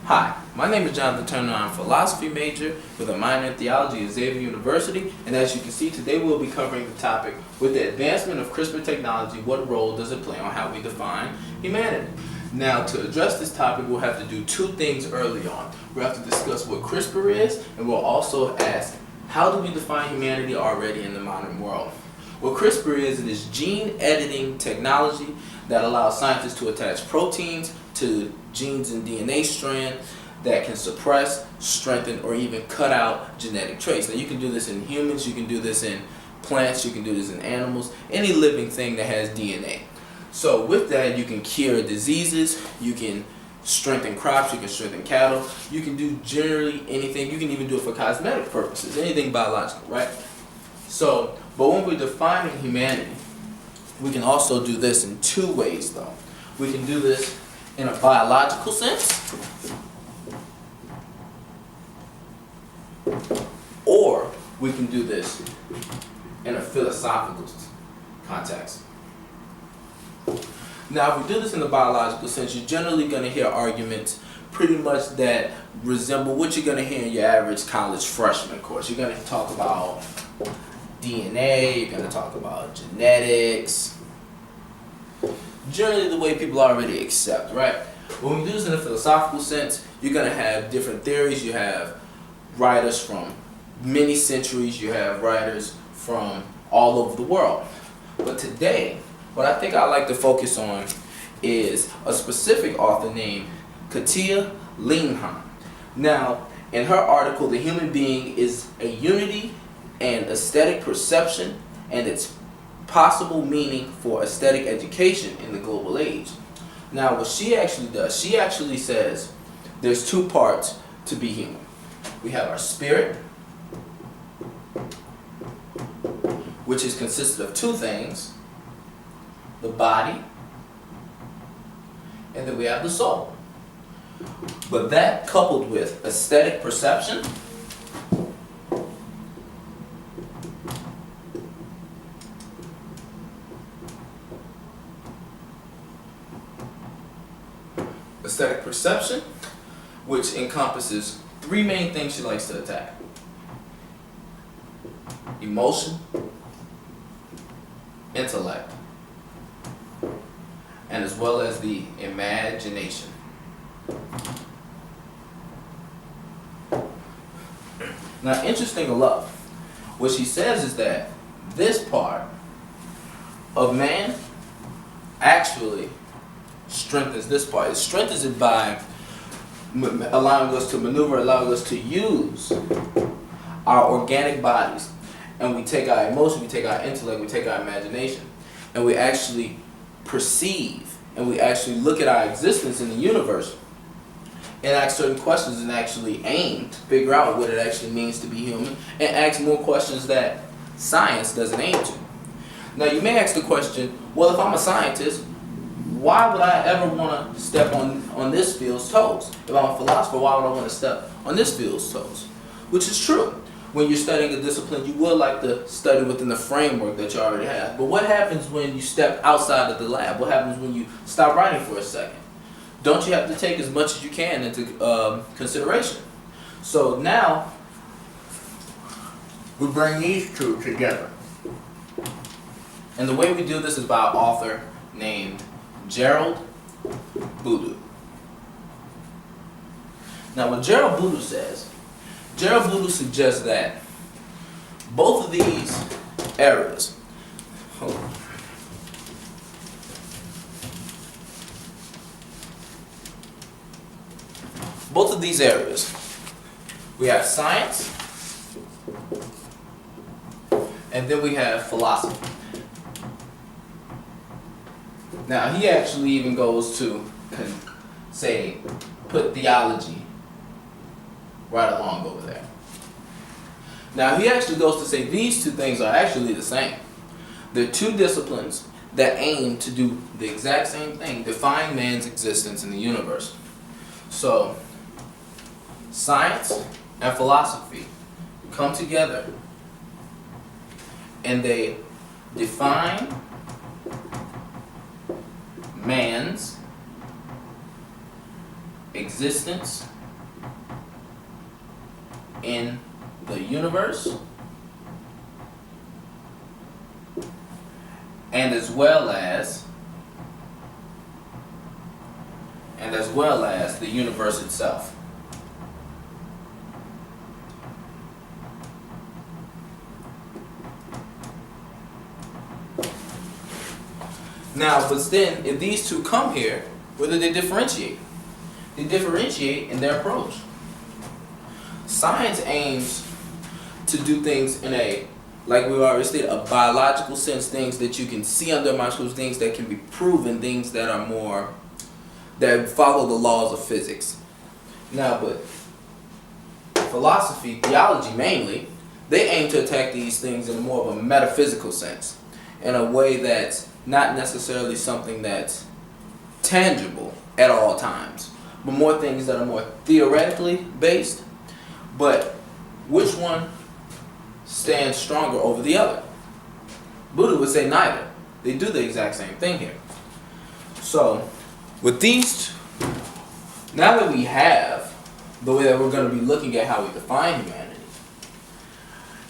Hi, my name is Jonathan Turner. I'm a philosophy major with a minor in theology at Xavier University, and as you can see, today we'll be covering the topic, with the advancement of CRISPR technology, what role does it play on how we define humanity? Now, to address this topic, we'll have to do two things early on. We'll have to discuss what CRISPR is, and we'll also ask, how do we define humanity already in the modern world? What CRISPR is, it is gene editing technology that allows scientists to attach proteins to genes and DNA strand that can suppress, strengthen, or even cut out genetic traits. Now you can do this in humans, you can do this in plants, you can do this in animals, any living thing that has DNA. So with that, you can cure diseases, you can strengthen crops, you can strengthen cattle, you can do generally anything, you can even do it for cosmetic purposes, anything biological, right? So, but when we're defining humanity, we can also do this in two ways though. We can do this in a biological sense, or we can do this in a philosophical context. Now, if we do this in the biological sense, you're generally going to hear arguments pretty much that resemble what you're going to hear in your average college freshman course. You're going to talk about DNA, you're going to talk about genetics, generally the way people already accept, right? When we do this in a philosophical sense, you're going to have different theories. You have writers from many centuries, you have writers from all over the world. But today, what I think I'd like to focus on is a specific author named Katia Lingham. Now, in her article, The Human Being is a Unity and Aesthetic Perception and its Possible Meaning for Aesthetic Education in the Global Age. Now, what she actually does, she actually says there's two parts to be human. We have our spirit, which is consisted of two things, the body, and then we have the soul. But that coupled with aesthetic perception, which encompasses three main things she likes to attack: emotion, intellect, and as well as the imagination. Now, interesting enough, what she says is that this part of man actually strengthens this part. It strengthens it by allowing us to maneuver, allowing us to use our organic bodies. And we take our emotion, we take our intellect, we take our imagination, and we actually perceive, and we actually look at our existence in the universe and ask certain questions and actually aim to figure out what it actually means to be human and ask more questions that science doesn't aim to. Now, you may ask the question, well, if I'm a scientist, why would I ever want to step on this field's toes? If I'm a philosopher, why would I want to step on this field's toes? Which is true. When you're studying a discipline, you would like to study within the framework that you already have. But what happens when you step outside of the lab? What happens when you stop writing for a second? Don't you have to take as much as you can into consideration? So now, we bring these two together. And the way we do this is by an author named Gerald Boodoo. Now, what Gerald Boodoo says, Gerald Boodoo suggests that both of these areas, we have science, and then we have philosophy. Now, he actually even goes to say, put theology right along over there. Now, he actually goes to say these two things are actually the same. They're two disciplines that aim to do the exact same thing, define man's existence in the universe. So, science and philosophy come together and they define man's existence in the universe, and as well as the universe itself. Now, but then, if these two come here, where do they differentiate? They differentiate in their approach. Science aims to do things in a, like we already stated, a biological sense, things that you can see under microscopes, things that can be proven, things that are more, that follow the laws of physics. Now, but philosophy, theology mainly, they aim to attack these things in more of a metaphysical sense, in a way that's not necessarily something that's tangible at all times, but more things that are more theoretically based. But which one stands stronger over the other? Buddha would say neither. They do the exact same thing here. So, with these two, now that we have the way that we're going to be looking at how we define humanity,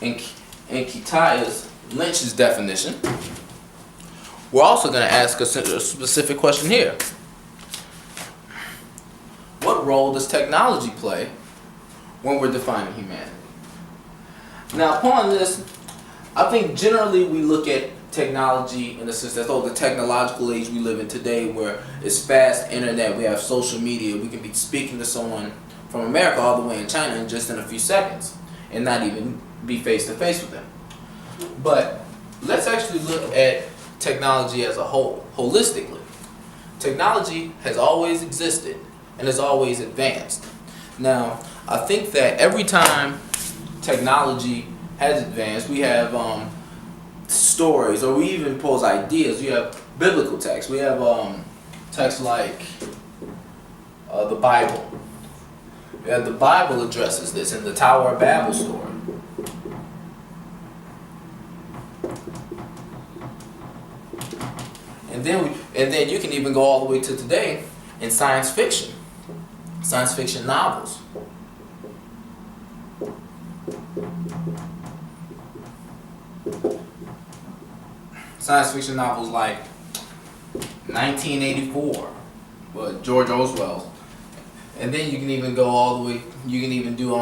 and Kitai's Lynch's definition, we're also going to ask a specific question here. What role does technology play when we're defining humanity? Now, upon this, I think generally we look at technology in the sense that, the technological age we live in today, where it's fast internet, we have social media, we can be speaking to someone from America all the way in China in just in a few seconds and not even be face to face with them. But let's actually look at technology as a whole, holistically. Technology has always existed and has always advanced. Now, I think that every time technology has advanced, we have stories, or we even pose ideas. We have biblical texts. We have texts like the Bible. The Bible addresses this in the Tower of Babel story. And then you can even go all the way to today in science fiction novels. Science fiction novels like 1984, George Orwell. And then you can even go all the way, you can even do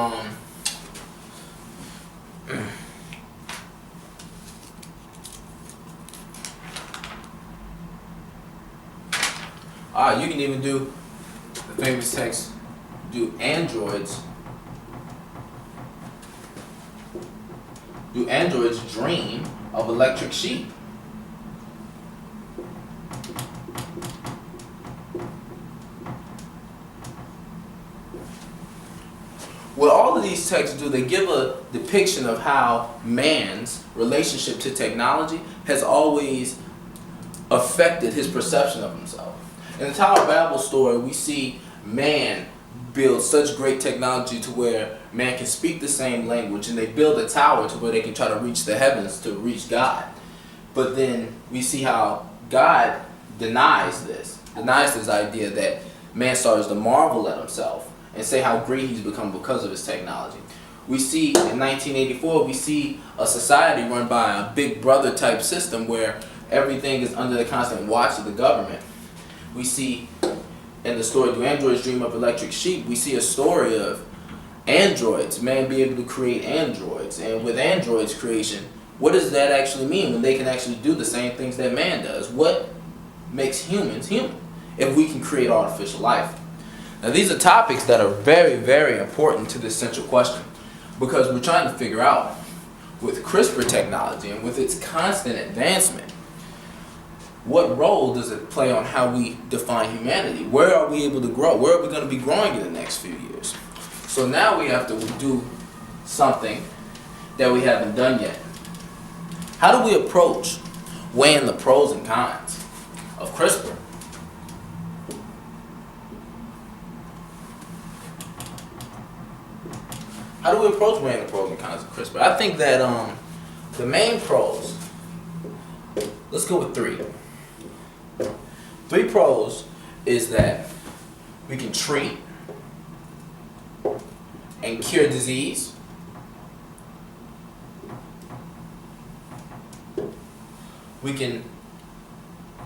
you can even do the famous text, do androids dream of electric sheep? What all of these texts do, they give a depiction of how man's relationship to technology has always affected his perception of himself. In the Tower of Babel story, we see man build such great technology to where man can speak the same language, and they build a tower to where they can try to reach the heavens to reach God. But then we see how God denies this idea, that man starts to marvel at himself and say how great he's become because of his technology. We see in 1984, we see a society run by a big brother type system where everything is under the constant watch of the government. We see in the story, Do Androids Dream of Electric Sheep, we see a story of androids, man be able to create androids. And with androids creation, what does that actually mean when they can actually do the same things that man does? What makes humans human if we can create artificial life? Now, these are topics that are very, very important to this central question, because we're trying to figure out, with CRISPR technology and with its constant advancement, what role does it play on how we define humanity? Where are we able to grow? Where are we going to be growing in the next few years? So now we have to do something that we haven't done yet. How do we approach weighing the pros and cons of CRISPR? How do we approach weighing the pros and cons of CRISPR? I think that the main pros, let's go with three. Three pros is that we can treat and cure disease. We can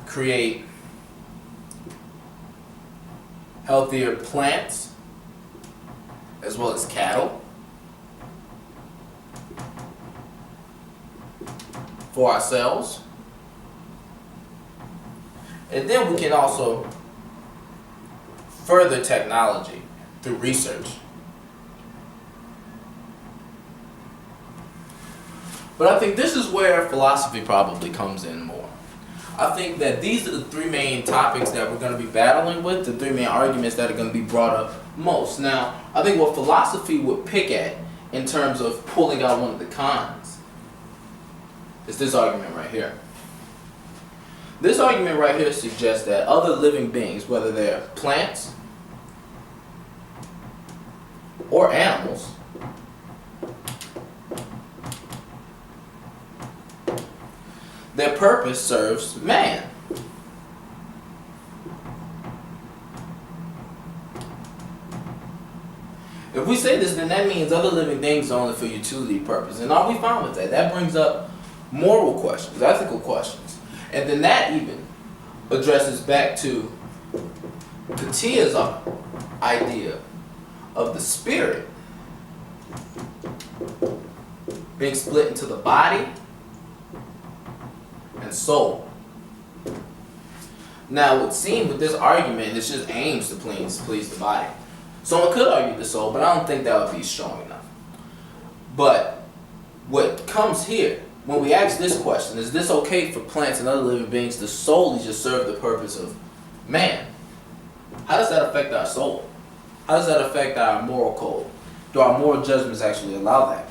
create healthier plants as well as cattle for ourselves. And then we can also further technology through research. But I think this is where philosophy probably comes in more. I think that these are the three main topics that we're going to be battling with, the three main arguments that are going to be brought up most. Now, I think what philosophy would pick at in terms of pulling out one of the cons is this argument right here. This argument right here suggests that other living beings, whether they're plants or animals, their purpose serves man. If we say this, then that means other living things are only for utility purpose. And are we fine with that? That brings up moral questions, ethical questions. And then that even addresses back to Katia's idea of the spirit being split into the body and soul. Now, it would seem with this argument, it just aims to please the body. Someone could argue the soul, but I don't think that would be strong enough. But what comes here, when we ask this question, is this okay for plants and other living beings to solely just serve the purpose of man? How does that affect our soul? How does that affect our moral code? Do our moral judgments actually allow that?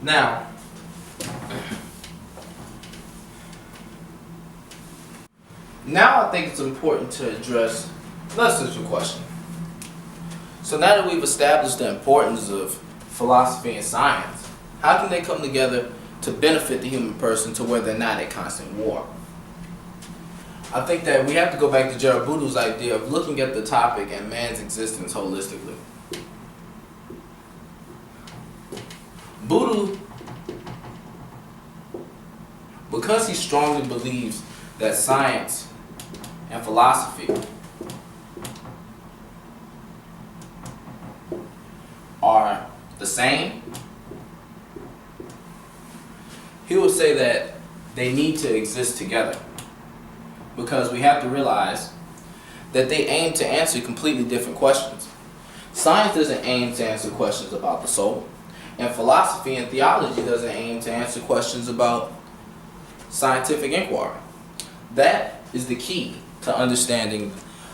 Now, I think it's important to address another central question. So now that we've established the importance of philosophy and science, how can they come together to benefit the human person to where they're not at constant war? I think that we have to go back to Jared Boodoo's idea of looking at the topic and man's existence holistically. Boodoo, because he strongly believes that science and philosophy are the same, he would say that they need to exist together, because we have to realize that they aim to answer completely different questions. Science doesn't aim to answer questions about the soul, and philosophy and theology doesn't aim to answer questions about scientific inquiry. That is the key to understanding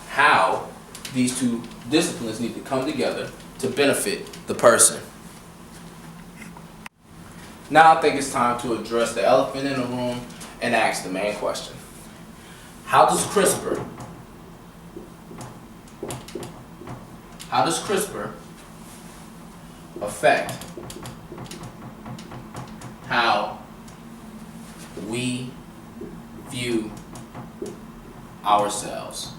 how these two disciplines need to come together to benefit the person. Now I think it's time to address the elephant in the room and ask the main question. How does CRISPR affect how we view ourselves?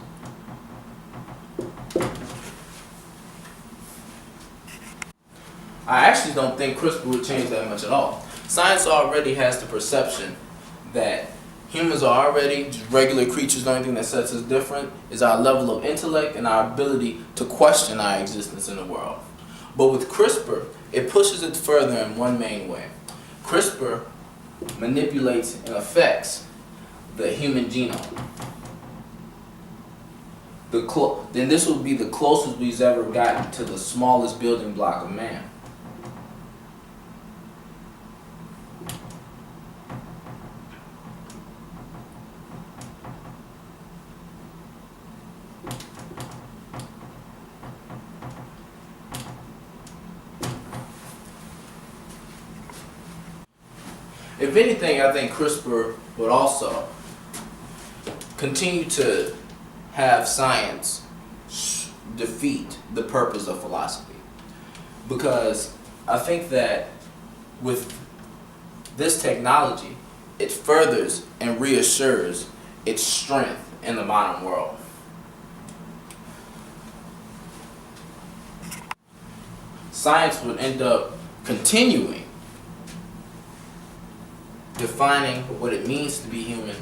I actually don't think CRISPR would change that much at all. Science already has the perception that humans are already just regular creatures. The only thing that sets us different is our level of intellect and our ability to question our existence in the world. But with CRISPR, it pushes it further in one main way. CRISPR manipulates and affects the human genome. Then this will be the closest we've ever gotten to the smallest building block of man. If anything, I think CRISPR would also continue to have science defeat the purpose of philosophy. Because I think that with this technology, it furthers and reassures its strength in the modern world. science would end up continuing defining what it means to be human,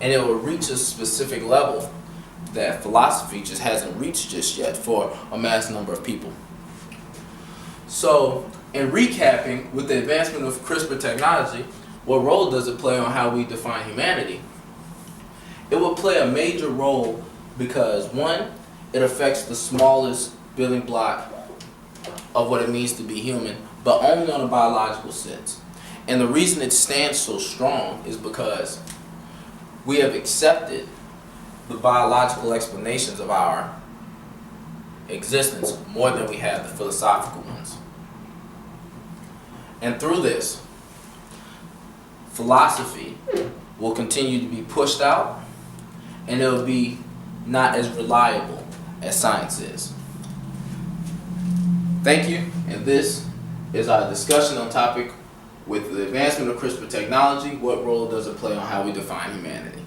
and it will reach a specific level that philosophy just hasn't reached just yet for a mass number of people. So, in recapping, with the advancement of CRISPR technology, what role does it play on how we define humanity? It will play a major role because, one, it affects the smallest building block of what it means to be human, but only on a biological sense. And the reason it stands so strong is because we have accepted the biological explanations of our existence more than we have the philosophical ones. And through this, philosophy will continue to be pushed out, and it will be not as reliable as science is. Thank you, and this is our discussion on topic with the advancement of CRISPR technology. What role does it play on how we define humanity?